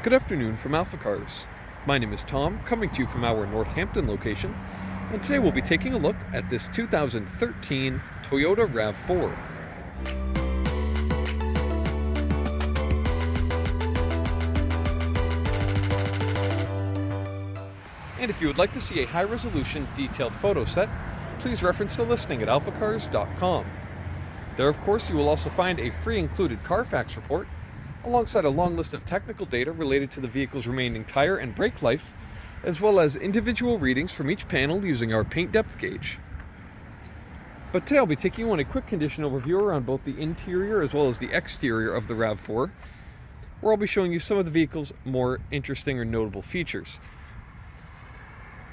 Good afternoon from AlphaCars. My name is Tom, coming to you from our Northampton location, and today we'll be taking a look at this 2013 Toyota RAV4. And if you would like to see a high-resolution detailed photo set, please reference the listing at alphacars.com. There, of course, you will also find a free included Carfax report, alongside a long list of technical data related to the vehicle's remaining tire and brake life, as well as individual readings from each panel using our paint depth gauge. But today I'll be taking you on a quick condition overview around both the interior as well as the exterior of the RAV4, where I'll be showing you some of the vehicle's more interesting or notable features.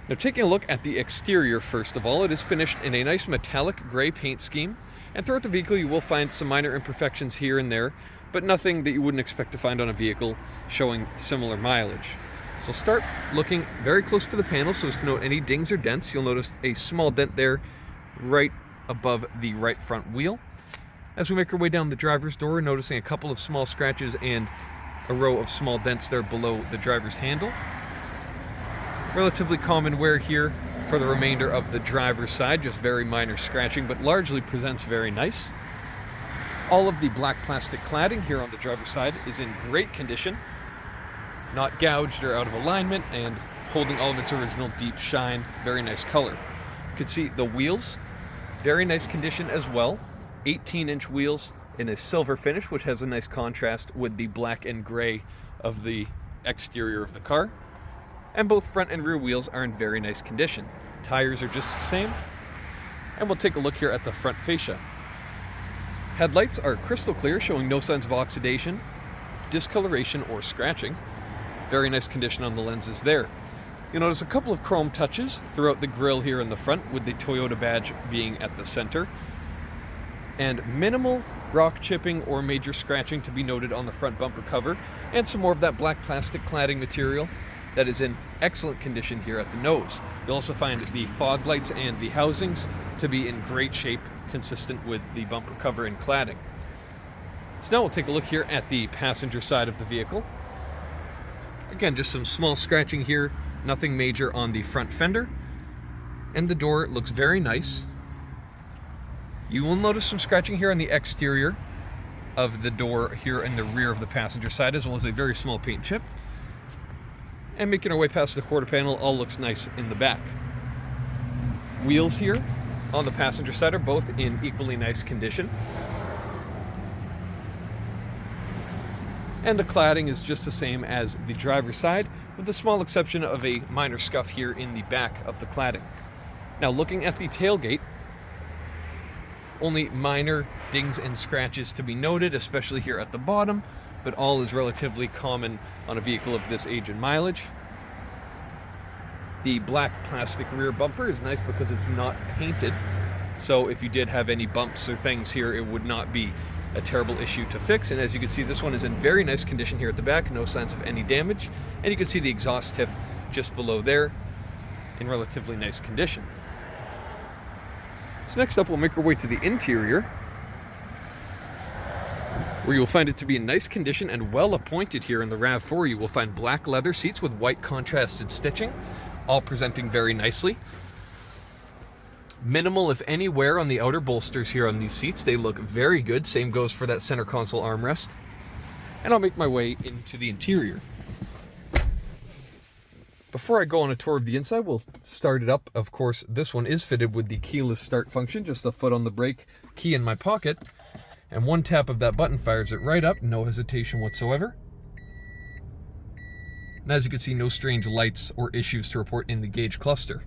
Now, taking a look at the exterior first of all, it is finished in a nice metallic gray paint scheme, and throughout the vehicle you will find some minor imperfections here and there, but nothing that you wouldn't expect to find on a vehicle showing similar mileage. So start looking very close to the panel so as to note any dings or dents. You'll notice a small dent there right above the right front wheel. As we make our way down the driver's door, we're noticing a couple of small scratches and a row of small dents there below the driver's handle. Relatively common wear here for the remainder of the driver's side, just very minor scratching, but largely presents very nice. All of the black plastic cladding here on the driver's side is in great condition, not gouged or out of alignment, and holding all of its original deep shine. Very nice color. You can see the wheels, very nice condition as well. 18-inch wheels in a silver finish, which has a nice contrast with the black and gray of the exterior of the car. And both front and rear wheels are in very nice condition. Tires are just the same. And we'll take a look here at the front fascia. Headlights are crystal clear, showing no signs of oxidation, discoloration, or scratching. Very nice condition on the lenses there. You'll notice a couple of chrome touches throughout the grille here in the front, with the Toyota badge being at the center. And minimal rock chipping or major scratching to be noted on the front bumper cover, and some more of that black plastic cladding material that is in excellent condition here at the nose. You'll also find the fog lights and the housings to be in great shape, consistent with the bumper cover and cladding. So now we'll take a look here at the passenger side of the vehicle. Again, just some small scratching here, nothing major on the front fender. And the door looks very nice. You will notice some scratching here on the exterior of the door here in the rear of the passenger side, as well as a very small paint chip. And making our way past the quarter panel, all looks nice in the back. Wheels here on the passenger side are both in equally nice condition. And the cladding is just the same as the driver's side, with the small exception of a minor scuff here in the back of the cladding. Now, looking at the tailgate, only minor dings and scratches to be noted, especially here at the bottom, but all is relatively common on a vehicle of this age and mileage. The black plastic rear bumper is nice because it's not painted, so if you did have any bumps or things here, it would not be a terrible issue to fix. And as you can see, this one is in very nice condition here at the back, no signs of any damage. And you can see the exhaust tip just below there in relatively nice condition. So next up, we'll make our way to the interior, where you will find it to be in nice condition and well appointed here in the RAV4. You will find black leather seats with white contrasted stitching, all presenting very nicely. Minimal, if any, wear on the outer bolsters here on these seats. They look very good. Same goes for that center console armrest. And I'll make my way into the interior. Before I go on a tour of the inside, we'll start it up. Of course, this one is fitted with the keyless start function, just a foot on the brake, key in my pocket, and one tap of that button fires it right up, no hesitation whatsoever. And as you can see, no strange lights or issues to report in the gauge cluster.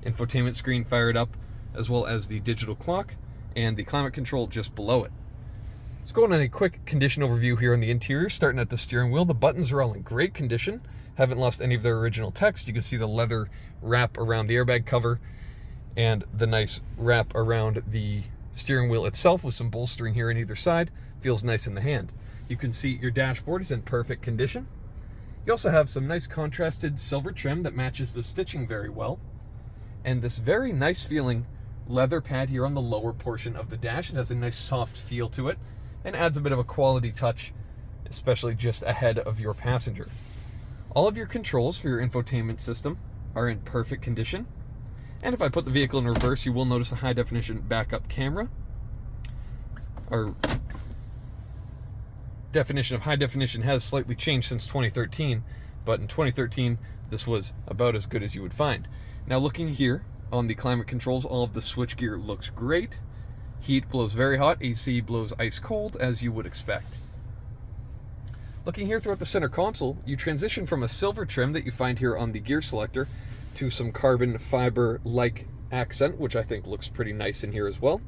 Infotainment screen fired up, as well as the digital clock and the climate control just below it. Let's go on a quick condition overview here on the interior, starting at the steering wheel. The buttons are all in great condition, haven't lost any of their original text. You can see the leather wrap around the airbag cover and the nice wrap around the steering wheel itself with some bolstering here on either side. Feels nice in the hand. You can see your dashboard is in perfect condition. You also have some nice contrasted silver trim that matches the stitching very well. And this very nice feeling leather pad here on the lower portion of the dash. It has a nice soft feel to it and adds a bit of a quality touch especially just ahead of your passenger. All of your controls for your infotainment system are in perfect condition. And if I put the vehicle in reverse, you will notice a high definition backup camera. Our definition of high definition has slightly changed since 2013, but in 2013, this was about as good as you would find. Now looking here on the climate controls, all of the switchgear looks great. Heat blows very hot, AC blows ice cold, as you would expect. Looking here throughout the center console, you transition from a silver trim that you find here on the gear selector to some carbon fiber-like accent, which I think looks pretty nice in here as well.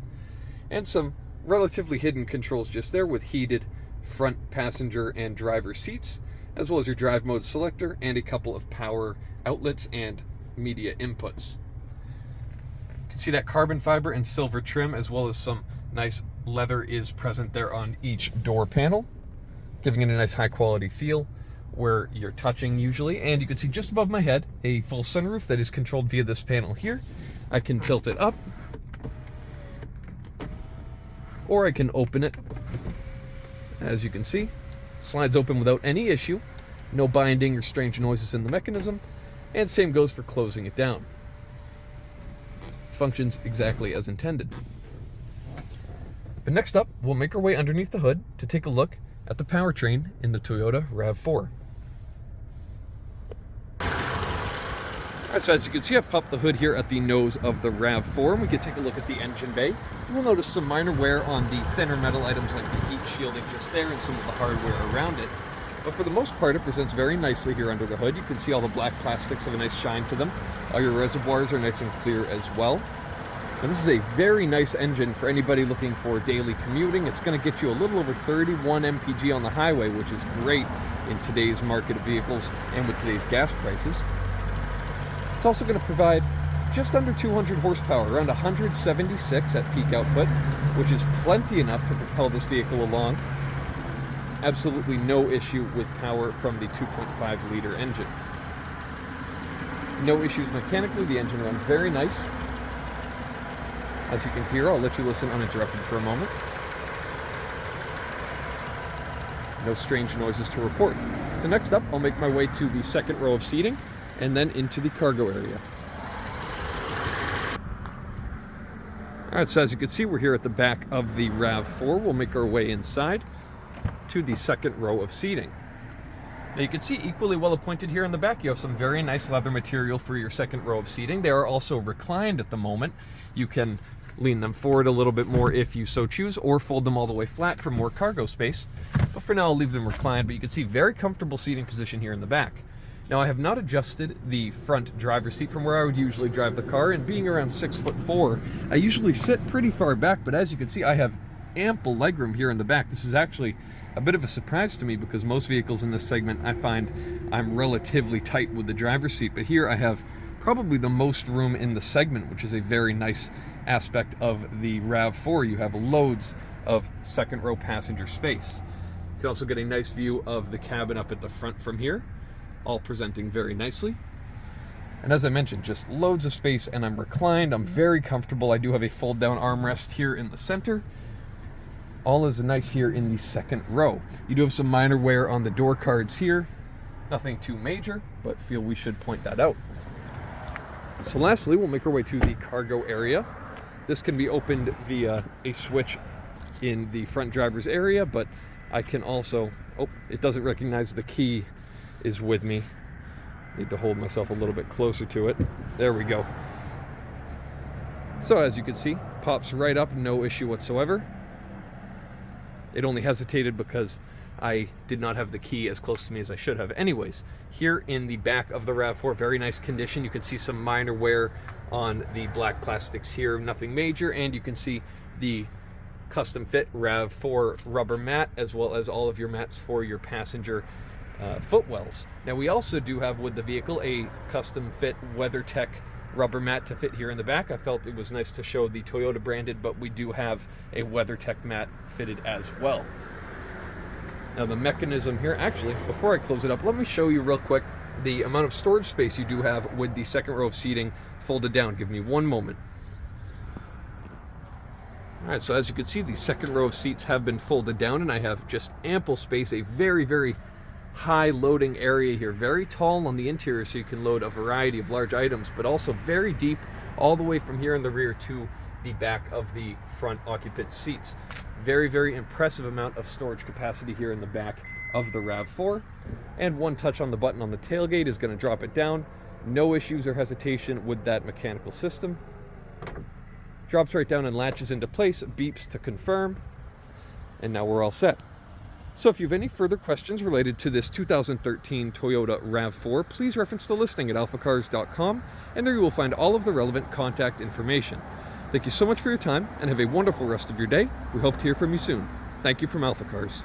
And some relatively hidden controls just there with heated front passenger and driver seats, as well as your drive mode selector and a couple of power outlets and media inputs. You can see that carbon fiber and silver trim, as well as some nice leather is present there on each door panel, giving it a nice high quality feel where you're touching usually. And you can see just above my head a full sunroof that is controlled via this panel here. I can tilt it up, or I can open it. As you can see, slides open without any issue, no binding or strange noises in the mechanism, and same goes for closing it down. Functions exactly as intended. But next up, we'll make our way underneath the hood to take a look at the powertrain in the Toyota RAV4. Alright, so as you can see, I've popped the hood here at the nose of the RAV4, and we can take a look at the engine bay. We'll notice some minor wear on the thinner metal items like the heat shielding just there and some of the hardware around it. But for the most part, it presents very nicely here under the hood. You can see all the black plastics have a nice shine to them. All your reservoirs are nice and clear as well. Now this is a very nice engine for anybody looking for daily commuting. It's going to get you a little over 31 mpg on the highway, which is great in today's market of vehicles and with today's gas prices. It's also going to provide just under 200 horsepower, around 176 at peak output, which is plenty enough to propel this vehicle along. Absolutely no issue with power from the 2.5 liter engine. No issues mechanically, the engine runs very nice. As you can hear, I'll let you listen uninterrupted for a moment. No strange noises to report. So next up, I'll make my way to the second row of seating and then into the cargo area. Alright, so as you can see, we're here at the back of the RAV4. We'll make our way inside to the second row of seating. Now you can see equally well appointed here in the back, you have some very nice leather material for your second row of seating. They are also reclined at the moment. You can lean them forward a little bit more if you so choose, or fold them all the way flat for more cargo space. But for now, I'll leave them reclined, but you can see very comfortable seating position here in the back. Now I have not adjusted the front driver's seat from where I would usually drive the car, and being around 6'4", I usually sit pretty far back, but as you can see, I have ample legroom here in the back. This is actually a bit of a surprise to me because most vehicles in this segment, I find I'm relatively tight with the driver's seat, but here I have probably the most room in the segment, which is a very nice aspect of the RAV4. You have loads of second row passenger space. You can also get a nice view of the cabin up at the front from here, all presenting very nicely. And as I mentioned, just loads of space, and I'm reclined. I'm very comfortable. I do have a fold down armrest here in the center. All is nice here in the second row. You do have some minor wear on the door cards here. Nothing too major, but feel we should point that out. So lastly, we'll make our way to the cargo area. This can be opened via a switch in the front driver's area, but I can also, oh, it doesn't recognize the key is with me. Need to hold myself a little bit closer to it. There we go. So as you can see, pops right up, no issue whatsoever. It only hesitated because I did not have the key as close to me as I should have. Anyways, here in the back of the RAV4, very nice condition. You can see some minor wear on the black plastics here, nothing major, and you can see the custom fit RAV4 rubber mat, as well as all of your mats for your passenger footwells. Now we also do have with the vehicle a custom fit WeatherTech rubber mat to fit here in the back. I felt it was nice to show the Toyota branded, but we do have a WeatherTech mat fitted as well. Now the mechanism here, actually, before I close it up, let me show you real quick the amount of storage space you do have with the second row of seating folded down. Give me one moment. All right, so as you can see, the second row of seats have been folded down, and I have just ample space, a very, very high loading area here, very tall on the interior, so you can load a variety of large items, but also very deep all the way from here in the rear to the back of the front occupant seats. Very, very impressive amount of storage capacity here in the back of the RAV4. And one touch on the button on the tailgate is going to drop it down. No issues or hesitation with that mechanical system. Drops right down and latches into place, beeps to confirm, and now we're all set. So if you have any further questions related to this 2013 Toyota RAV4, please reference the listing at AlphaCars.com, and there you will find all of the relevant contact information. Thank you so much for your time, and have a wonderful rest of your day. We hope to hear from you soon. Thank you from AlphaCars.